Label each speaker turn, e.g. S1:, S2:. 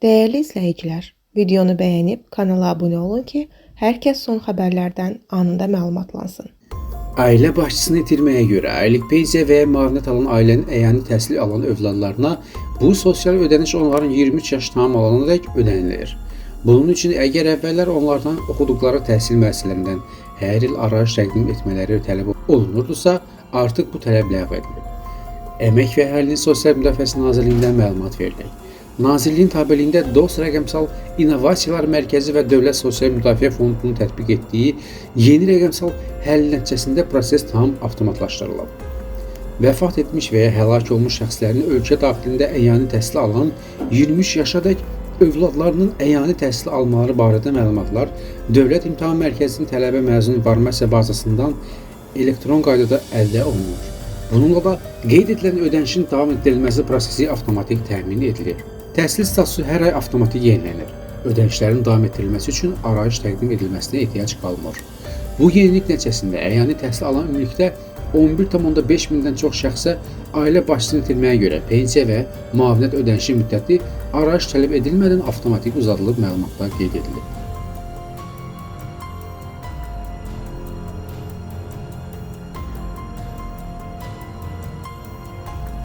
S1: Değerli izləyicilər, videonu bəyənib kanala abunə olun ki, hər kəs son xəbərlərdən anında məlumatlansın.
S2: Ailə başçısını itirməyə görə aylık pensiya və ya müavinət alan ailənin əyani təhsil alan övladlarına bu sosial ödəniş onların 23 yaş tamam alanadək ödənilir. Bunun üçün əgər əvvəllər onlardan oxuduqları təhsil müəssisələrindən hər il arayış təqdim etmələri tələb olunurdusa, artıq bu tələb ləğv edilib. Əmək və Əhalinin Sosial Müdafiəsi Nazirliyindən məlumat verildi. Nazirliyin tabeliyində DOS rəqəmsal İnnovasiyalar Mərkəzi və Dövlət Sosial Müdafiə Fondunun tətbiq etdiyi yeni rəqəmsal həll nəticəsində proses tam avtomatlaşdırılıb. Vəfat etmiş və ya həlak olmuş şəxslərin ölkə daxilində əyani təhsil alan 23 yaşadək övladlarının əyani təhsil almaları barədə məlumatlar Dövlət İmtahan Mərkəzinin tələbə məzun informasiya bazasından elektron qaydada əldə olunur. Bununla da qeyd edilən ödənişin davam etdirilməsi prosesi avtomatik təmin edilir. Təhsil statusu hər ay avtomatik yenilənir. Ödənişlərin davam etdirilməsi üçün arayış təqdim edilməsinə ehtiyac qalmır. Bu yenilik nəticəsində əyani təhsil alan ümumilikdə 11,5 mindən çox şəxsə ailə başçısını itirməyə görə pensiya və müavinət ödənişi müddəti arayış tələb edilmədən avtomatik uzadılıb məlumatlar qeyd edilib.